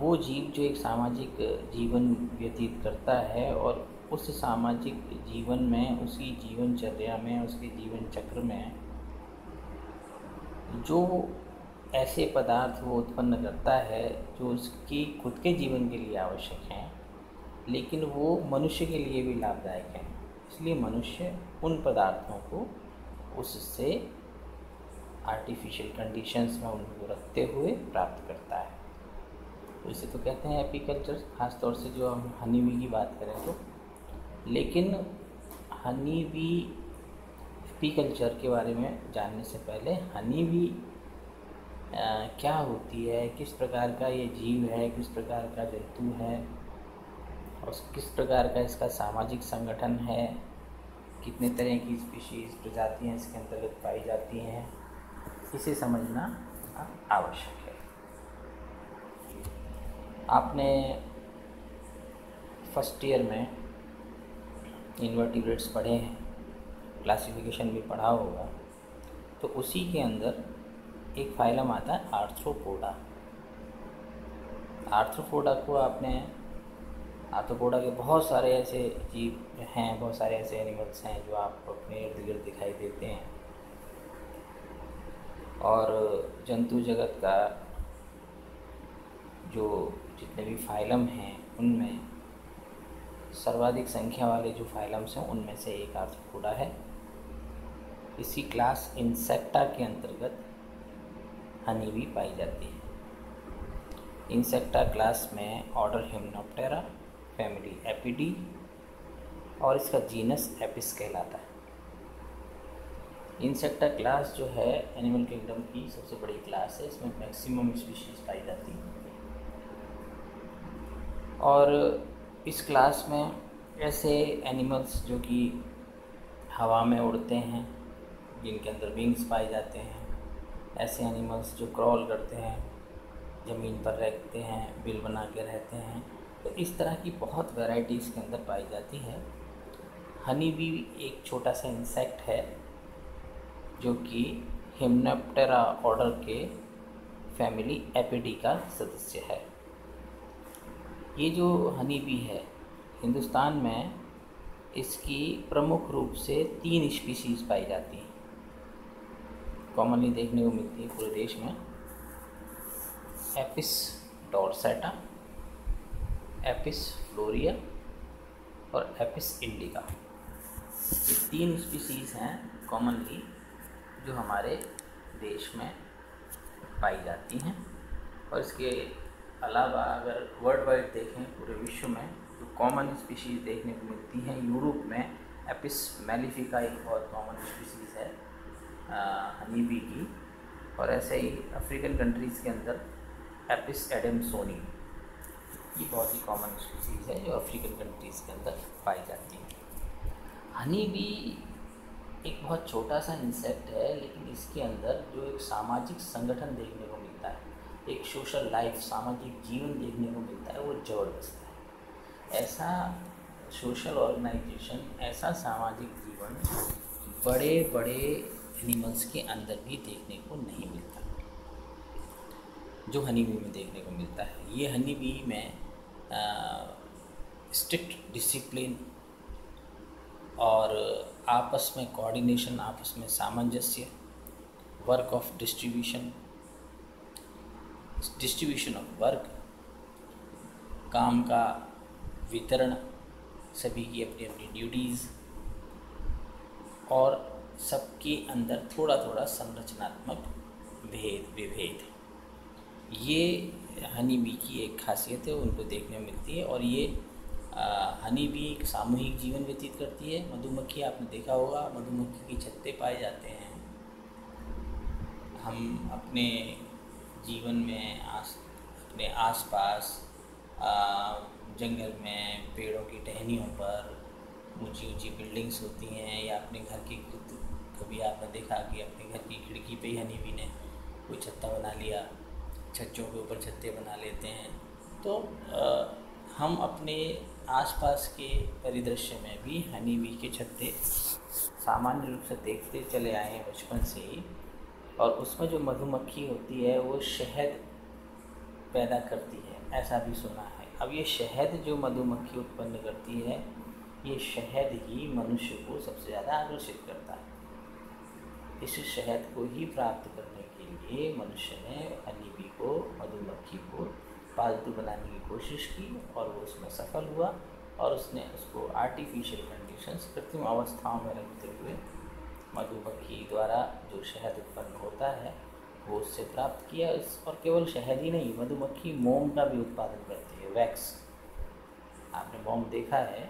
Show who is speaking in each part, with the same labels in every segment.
Speaker 1: वो जीव जो एक सामाजिक जीवन व्यतीत करता है और उस सामाजिक जीवन में, उसी जीवनचर्या में, उसके जीवन चक्र में जो ऐसे पदार्थ वो उत्पन्न करता है जो उसकी खुद के जीवन के लिए आवश्यक हैं, लेकिन वो मनुष्य के लिए भी लाभदायक हैं। इसलिए मनुष्य उन पदार्थों को उससे आर्टिफिशियल कंडीशंस में उनको रखते हुए प्राप्त करता है। तो इसे तो कहते हैं एपीकल्चर, ख़ास तौर से जो हम हनी बी की बात करें तो। लेकिन हनी बी एपीकल्चर के बारे में जानने से पहले हनी बी क्या होती है, किस प्रकार का ये जीव है, किस प्रकार का जंतु है और किस प्रकार का इसका सामाजिक संगठन है, कितने तरह की स्पीशीज़ प्रजातियाँ इसके अंतर्गत पाई जाती हैं, इसे समझना आवश्यक है। आपने फर्स्ट ईयर में इन्वर्टिब्रेट्स पढ़े हैं, क्लासिफिकेशन भी पढ़ा होगा, तो उसी के अंदर एक फाइलम आता है आर्थ्रोपोडा। आर्थ्रोपोडा को आर्थ्रोपोडा के बहुत सारे ऐसे जीव हैं, बहुत सारे ऐसे एनिमल्स हैं जो आपको अपने इर्द गिर्द दिखाई देते हैं। और जंतु जगत का जो जितने भी फाइलम हैं उनमें सर्वाधिक संख्या वाले जो फाइलम्स हैं उनमें से एक आर्थ्रोपोडा है। इसी क्लास इंसेक्टा के अंतर्गत हनी बी पाई जाती है। इंसेक्टा क्लास में ऑर्डर हिम्नोप्टेरा, फैमिली एपिडी और इसका जीनस एपिस कहलाता है। इंसेक्टा क्लास जो है एनिमल किंगडम की सबसे बड़ी क्लास है, इसमें मैक्सिमम स्पीशीज़ पाई जाती है। और इस क्लास में ऐसे एनिमल्स जो कि हवा में उड़ते हैं, जिनके अंदर विंग्स पाए जाते हैं, ऐसे एनिमल्स जो क्रॉल करते हैं, ज़मीन पर रहते हैं, बिल बना के रहते हैं, तो इस तरह की बहुत वैरायटी इसके अंदर पाई जाती है। हनी बी एक छोटा सा इंसेक्ट है जो कि हिम्नोप्टेरा ऑर्डर के फैमिली एपिडी का सदस्य है। ये जो हनी बी है, हिंदुस्तान में इसकी प्रमुख रूप से 3 स्पीशीज़ पाई जाती हैं, कॉमनली देखने को मिलती है पूरे देश में। एपिस डॉर्सेटा, एपिस फ्लोरिया और एपिस इंडिका। ये 3 स्पीशीज़ हैं कॉमनली जो हमारे देश में पाई जाती हैं। और इसके अलावा अगर वर्ल्ड वाइड देखें पूरे विश्व में, जो कॉमन स्पीशीज़ देखने को मिलती हैं, यूरोप में एपिस मेलिफिका एक बहुत कॉमन स्पीशीज़ है हनी बी की। और ऐसे ही अफ्रीकन कंट्रीज़ के अंदर एपिस एडमसोनी, ये बहुत ही कॉमन स्पीशीज़ है जो अफ्रीकन कंट्रीज़ के अंदर पाई जाती है। हनी बी एक बहुत छोटा सा इंसेक्ट है, लेकिन इसके अंदर जो एक सामाजिक संगठन देखने को मिलता है, एक सोशल लाइफ, सामाजिक जीवन देखने को मिलता है, वो ज़बरदस्त है। ऐसा सोशल ऑर्गेनाइजेशन, ऐसा सामाजिक जीवन बड़े बड़े एनिमल्स के अंदर भी देखने को नहीं मिलता जो हनी बी में देखने को मिलता है। ये हनी बी में स्ट्रिक्ट डिसिप्लिन और आपस में कोऑर्डिनेशन, आपस में सामंजस्य, work of distribution of work, काम का वितरण, सभी की अपनी अपनी ड्यूटीज़, और सबके अंदर थोड़ा थोड़ा संरचनात्मक विभेद, ये हनी बी की एक खासियत है, उनको देखने में मिलती है। और ये हनी बी एक सामूहिक जीवन व्यतीत करती है। मधुमक्खी आपने देखा होगा, मधुमक्खी की छत्ते पाए जाते हैं। हम अपने जीवन में अपने आसपास जंगल में, पेड़ों की टहनियों पर ऊंची ऊंची बिल्डिंग्स होती हैं, या अपने घर की कभी आपने देखा कि अपने घर की खिड़की पे ही हनी बी ने कोई छत्ता बना लिया, छज्जों के ऊपर छत्ते बना लेते हैं। तो हम अपने आसपास के परिदृश्य में भी हनी बी के छत्ते सामान्य रूप से देखते चले आए हैं बचपन से ही। और उसमें जो मधुमक्खी होती है वो शहद पैदा करती है, ऐसा भी सुना है। अब ये शहद जो मधुमक्खी उत्पन्न करती है, ये शहद ही मनुष्य को सबसे ज़्यादा आकर्षित करता है। इस शहद को ही प्राप्त करने के लिए मनुष्य ने हनी बी को, मधुमक्खी को पालतू बनाने की कोशिश की और वो उसमें सफल हुआ और उसने उसको आर्टिफिशियल कंडीशंस, कृत्रिम अवस्थाओं में रखते हुए मधुमक्खी द्वारा जो शहद उत्पन्न होता है वो उससे प्राप्त किया। और केवल शहद ही नहीं, मधुमक्खी मोम का भी उत्पादन करती है, वैक्स। आपने मोम देखा है,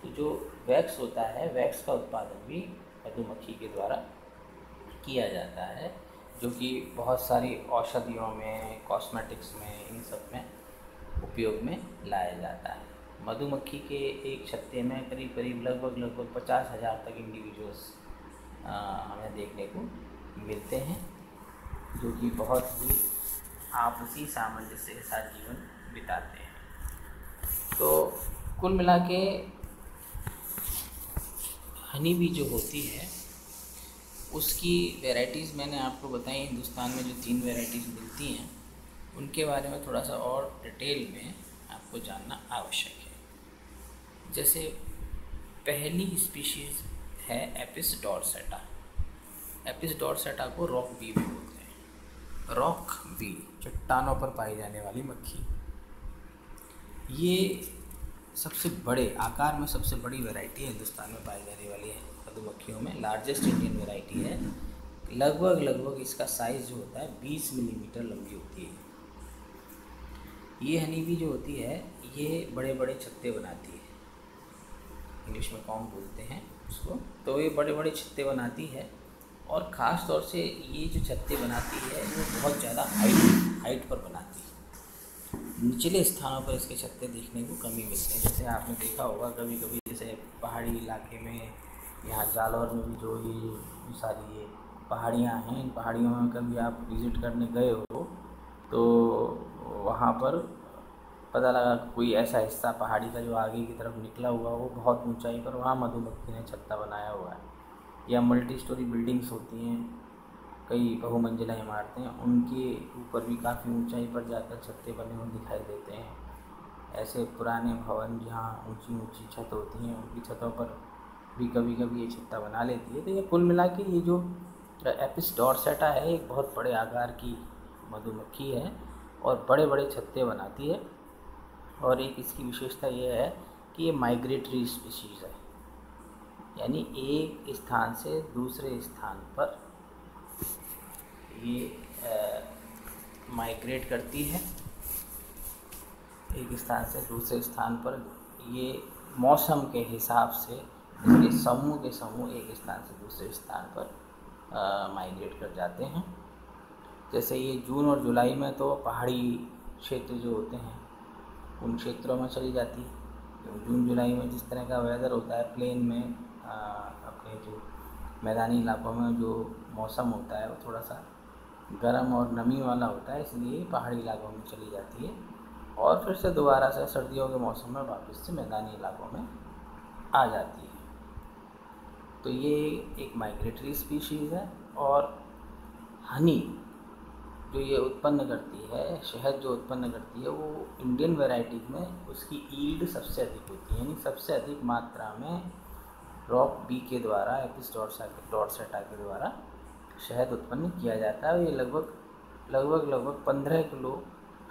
Speaker 1: तो जो वैक्स होता है, वैक्स का उत्पादन भी मधुमक्खी के द्वारा किया जाता है, जो कि बहुत सारी औषधियों में, कॉस्मेटिक्स में, इन सब में उपयोग में लाया जाता है। मधुमक्खी के एक छत्ते में करीब करीब लगभग 50,000 तक इंडिविजुअल्स हमें देखने को मिलते हैं, जो कि बहुत ही आपसी सामंजस्य के साथ जीवन बिताते हैं। तो कुल मिला के हनी बी जो होती है उसकी वैराइटीज़ मैंने आपको बताई। हिंदुस्तान में जो 3 वैराइटीज़ मिलती हैं उनके बारे में थोड़ा सा और डिटेल में आपको जानना आवश्यक है। जैसे पहली स्पीशीज़ है एपिस डॉर्सेटा। एपिस डॉर्सेटा को रॉक बी भी बोलते हैं। रॉक बी, चट्टानों पर पाई जाने वाली मक्खी। ये सबसे बड़े आकार में सबसे बड़ी वैरायटी है हिंदुस्तान में पाई जाने वाली है मधुमक्खियों में, लार्जेस्ट इंडियन वैरायटी है। लगभग इसका साइज़ जो होता है 20 मिलीमीटर लंबी होती है। ये हनी बी जो होती है ये बड़े बड़े छत्ते बनाती है, इंग्लिश में कॉम्ब बोलते हैं उसको। तो ये बड़े बड़े छत्ते बनाती है और ख़ास तौर से ये जो छत्ते बनाती है वो बहुत ज़्यादा हाइट पर बनाती है। निचले स्थानों पर इसके छत्ते देखने को कम ही मिलते हैं। जैसे आपने देखा होगा कभी कभी, जैसे पहाड़ी इलाके में, यहाँ जालौर में भी जो ये सारी ये पहाड़ियाँ हैं, इन पहाड़ियों में कभी आप विज़िट करने गए हो तो वहाँ पर पता लगा कोई ऐसा हिस्सा पहाड़ी का जो आगे की तरफ निकला हुआ वो बहुत ऊंचाई पर, वहाँ मधुमक्खी ने छत्ता बनाया हुआ है। या मल्टी स्टोरी बिल्डिंग्स होती हैं, कई बहुमंजिला इमारतें, उनके ऊपर भी काफ़ी ऊंचाई पर जाकर छत्ते बने हुए दिखाई देते हैं। ऐसे पुराने भवन जहाँ ऊंची ऊंची छत होती हैं, उनकी छतों पर भी कभी कभी ये छत्ता बना लेती है। तो ये कुल मिला के ये जो एपिस डॉर्सेटा है एक बहुत बड़े आकार की मधुमक्खी है और बड़े बड़े छत्ते बनाती है। और एक इसकी विशेषता ये है कि ये माइग्रेटरी स्पीशीज़ है, यानी एक स्थान से दूसरे स्थान पर ये माइग्रेट करती है। एक स्थान से दूसरे स्थान पर ये मौसम के हिसाब से इसके समूह के समूह एक स्थान से दूसरे स्थान पर माइग्रेट कर जाते हैं। जैसे ये जून और जुलाई में तो पहाड़ी क्षेत्र जो होते हैं उन क्षेत्रों में चली जाती है। तो जून जुलाई में जिस तरह का वेदर होता है प्लेन में, अपने जो मैदानी इलाकों में जो मौसम होता है वो थोड़ा सा गर्म और नमी वाला होता है, इसलिए पहाड़ी इलाकों में चली जाती है और फिर से दोबारा से सर्दियों के मौसम में वापस से मैदानी इलाकों में आ जाती है। तो ये एक माइग्रेटरी स्पीशीज़ है। और हनी जो ये उत्पन्न करती है, शहद जो उत्पन्न करती है, वो इंडियन वैरायटीज़ में उसकी ईल्ड सबसे अधिक होती है, यानी सबसे अधिक मात्रा में रॉक बी के द्वारा, एपिस डॉर्सेटा के द्वारा शहद उत्पन्न किया जाता है। ये लगभग 15 किलो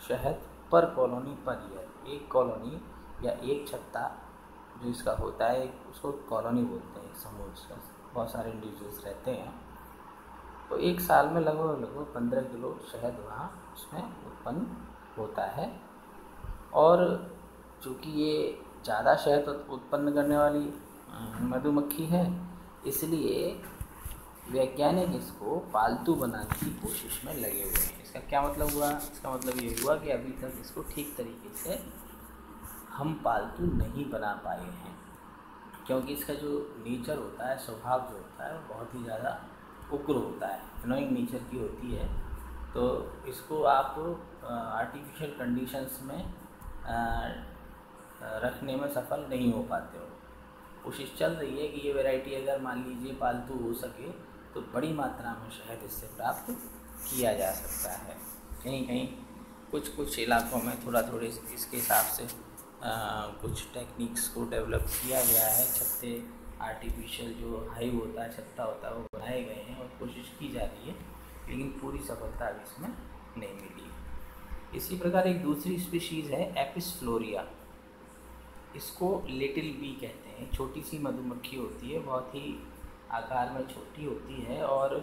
Speaker 1: शहद पर कॉलोनी पर ईयर। एक कॉलोनी या एक छत्ता जो इसका होता है उसको कॉलोनी बोलते हैं, समूह जिसका बहुत सारे इंडिविजुअल्स रहते हैं। तो एक साल में लगभग 15 किलो शहद वहाँ उसमें उत्पन्न होता है। और चूँकि ये ज़्यादा शहद उत्पन्न करने वाली मधुमक्खी है, इसलिए वैज्ञानिक इसको पालतू बनाने की कोशिश में लगे हुए हैं। इसका क्या मतलब हुआ? इसका मतलब ये हुआ कि अभी तक इसको ठीक तरीके से हम पालतू नहीं बना पाए हैं, क्योंकि इसका जो नेचर होता है, स्वभाव जो होता है, वो बहुत ही ज़्यादा उग्र होता है, एनोइंग नेचर की होती है। तो इसको आप आर्टिफिशियल कंडीशंस में रखने में सफल नहीं हो पाते हो। कोशिश चल रही है कि ये वैरायटी अगर मान लीजिए पालतू हो सके तो बड़ी मात्रा में शहद इससे प्राप्त किया जा सकता है। कहीं कहीं कुछ कुछ इलाकों में थोड़ा थोड़े इसके हिसाब से कुछ टेक्निक्स को डेवलप किया गया है। छत्ते आर्टिफिशियल जो हाइव होता है, छत्ता होता है, वो बनाए गए हैं और कोशिश की जा रही है, लेकिन पूरी सफलता अभी इसमें नहीं मिली है। इसी प्रकार एक दूसरी स्पीशीज़ है एपिस फ्लोरिया। इसको लिटिल बी कहते हैं। छोटी सी मधुमक्खी होती है, बहुत ही आकार में छोटी होती है और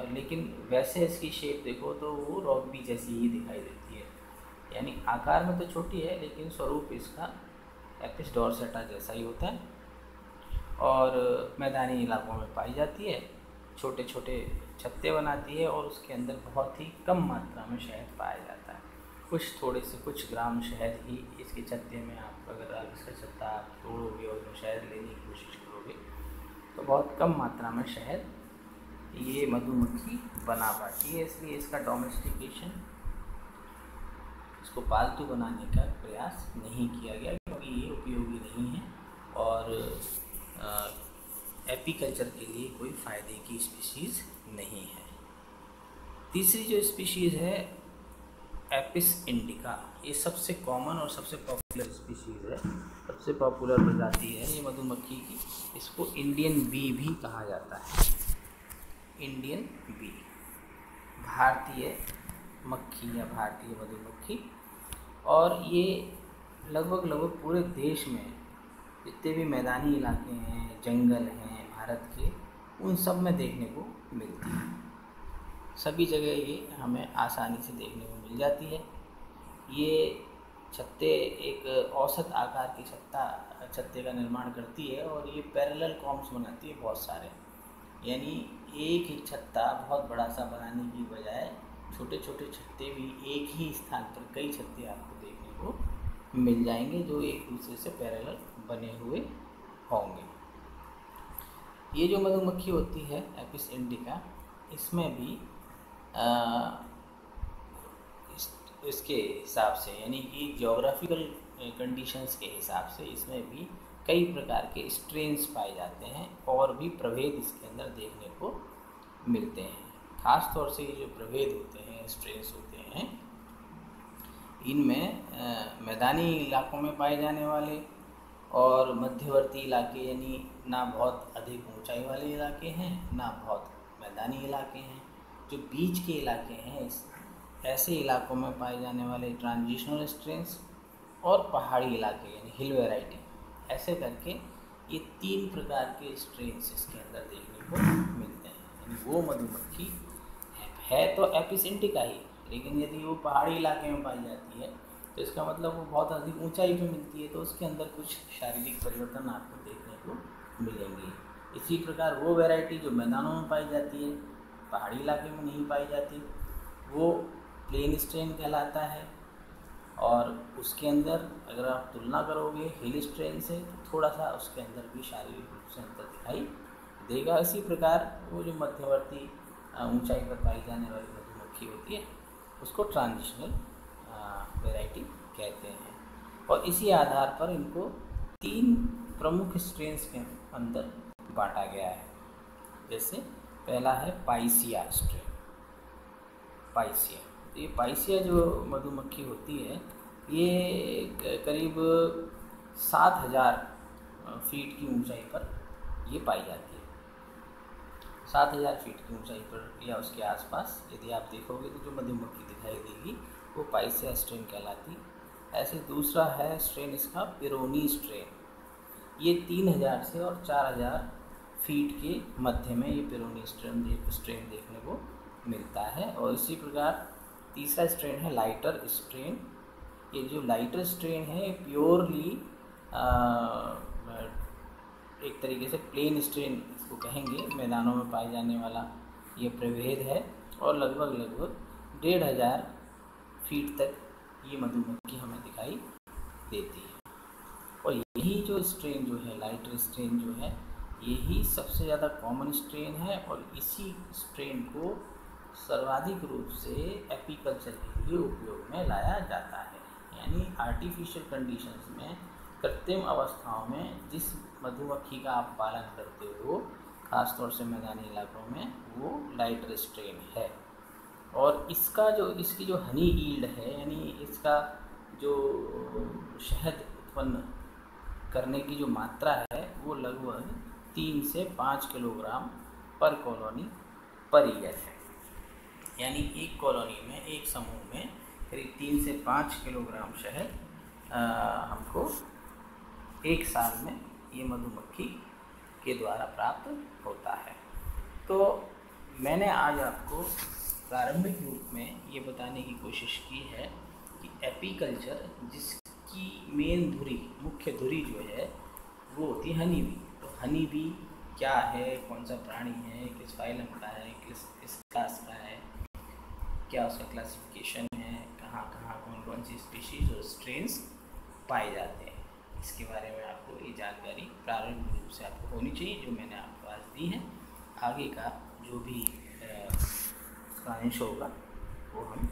Speaker 1: लेकिन वैसे इसकी शेप देखो तो वो रॉक बी जैसी ही दिखाई देती है। यानी आकार में तो छोटी है लेकिन स्वरूप इसका एपिस डोर्सेटा जैसा ही होता है और मैदानी इलाकों में पाई जाती है। छोटे छोटे छत्ते बनाती है और उसके अंदर बहुत ही कम मात्रा में शहद पाया जाता है। कुछ ग्राम शहद ही इसके छत्ते में, आप अगर इसका छत्ता आप तोड़ोगे और उसमें शहद लेने की कोशिश करोगे तो बहुत कम मात्रा में शहद ये मधुमक्खी बना पाती है। इसलिए इसका डोमेस्टिकेशन, इसको पालतू बनाने का प्रयास नहीं किया गया क्योंकि ये उपयोगी नहीं है और एपीकल्चर के लिए कोई फ़ायदे की स्पीशीज़ नहीं है। तीसरी जो स्पीशीज़ है एपिस इंडिका, ये सबसे कॉमन और सबसे पॉपुलर स्पीशीज़ है, सबसे पॉपुलर प्रजाति है ये मधुमक्खी की। इसको इंडियन बी भी कहा जाता है। इंडियन बी, भारतीय मक्खी या भारतीय मधुमक्खी। और ये लगभग पूरे देश में जितने भी मैदानी इलाके हैं, जंगल हैं भारत के, उन सब में देखने को मिलती है। सभी जगह ये हमें आसानी से देखने को मिल जाती है। ये छत्ते एक औसत आकार की छत्ते का निर्माण करती है और ये पैरेलल कॉम्स बनाती है बहुत सारे। यानी एक ही छत्ता बहुत बड़ा सा बनाने की बजाय छोटे छोटे छत्ते भी एक ही स्थान पर कई छत्ते आपको देखने को मिल जाएंगे जो एक दूसरे से पैरेलल बने हुए होंगे। ये जो मधुमक्खी होती है एपिस इंडिका, इसमें भी इसके हिसाब से यानी कि ज्योग्राफिकल कंडीशंस के हिसाब से इसमें भी कई प्रकार के स्ट्रेन्स पाए जाते हैं और भी प्रभेद इसके अंदर देखने को मिलते हैं। ख़ास तौर से ये जो प्रभेद होते हैं, स्ट्रेन्स होते हैं, इनमें मैदानी इलाकों में पाए जाने वाले और मध्यवर्ती इलाके, यानी ना बहुत अधिक ऊंचाई वाले इलाके हैं ना बहुत मैदानी इलाके हैं, जो बीच के इलाके हैं, ऐसे इलाकों में पाए जाने वाले ट्रांजिशनल स्ट्रेन्स और पहाड़ी इलाके यानी हिल वैरायटी, ऐसे करके ये 3 प्रकार के स्ट्रेन्स इसके अंदर देखने को मिलते हैं। यानी वो मधुमक्खी है तो एपिस इंडिका ही, लेकिन यदि वो पहाड़ी इलाके में पाई जाती है तो इसका मतलब वो बहुत अधिक ऊंचाई पे मिलती है, तो उसके अंदर कुछ शारीरिक परिवर्तन आपको देखने को मिलेंगे। इसी प्रकार वो वैरायटी जो मैदानों में पाई जाती है, पहाड़ी इलाके में नहीं पाई जाती, वो प्लेन स्ट्रेन कहलाता है और उसके अंदर अगर आप तुलना करोगे हिल स्ट्रेन से तो थोड़ा सा उसके अंदर भी शारीरिक रूप से अंतर दिखाई देगा। इसी प्रकार वो जो मध्यवर्ती ऊंचाई पर पाई जाने वाली मधुमक्खी होती है उसको ट्रांजिशनल वैरायटी कहते हैं। और इसी आधार पर इनको 3 प्रमुख स्ट्रेन्स के अंदर बांटा गया है। जैसे पहला है पाइसिया स्ट्रेन। पाइसिया, तो ये पाइसिया जो मधुमक्खी होती है ये करीब 7000 फीट की ऊंचाई पर ये पाई जाती है। 7000 फीट की ऊंचाई पर या उसके आसपास यदि आप देखोगे तो जो मधुमक्खी दिखाई देगी वो पाइसिया स्ट्रेन कहलाती। ऐसे दूसरा है स्ट्रेन इसका पिरोनी स्ट्रेन। ये 3000 से और 4000 फीट के मध्य में ये पिरोनी स्ट्रेन देखने को मिलता है। और इसी प्रकार तीसरा स्ट्रेन है लाइटर स्ट्रेन। ये जो लाइटर स्ट्रेन है प्योरली एक तरीके से प्लेन स्ट्रेन इसको कहेंगे, मैदानों में पाए जाने वाला ये प्रभेद है और लगभग 1500 फीट तक ये मधुमक्खी हमें दिखाई देती है। और यही जो स्ट्रेन जो है लाइटर स्ट्रेन जो है यही सबसे ज़्यादा कॉमन स्ट्रेन है और इसी स्ट्रेन को सर्वाधिक रूप से एपीकल्चर के लिए उपयोग में लाया जाता है। यानी आर्टिफिशियल कंडीशंस में, कृत्रिम अवस्थाओं में जिस मधुमक्खी का आप पालन करते हो खासतौर से मैदानी इलाकों में, वो लाइटर स्ट्रेन है। और इसकी जो हनी ईल्ड है, यानी इसका जो शहद उत्पन्न करने की जो मात्रा है वो लगभग 3 से 5 किलोग्राम पर कॉलोनी पर ईयर है। यानी एक कॉलोनी में, एक समूह में करीब 3 से 5 किलोग्राम शहद हमको एक साल में ये मधुमक्खी के द्वारा प्राप्त होता है। तो मैंने आज आपको प्रारंभिक रूप में ये बताने की कोशिश की है कि एपीकल्चर, जिसकी मेन धुरी, मुख्य धुरी जो है वो होती है हनी बी। तो हनी बी क्या है, कौन सा प्राणी है, किस फाइलम का है, किस क्लास का है, क्या उसका क्लासिफिकेशन है, कहाँ कहाँ कौन कौन सी स्पीशीज़ और स्ट्रेन्स पाए जाते हैं, इसके बारे में आपको ये जानकारी प्रारंभिक रूप से आपको होनी चाहिए, जो मैंने आपको आज दी है। आगे का जो भी उसका अंश होगा वो हम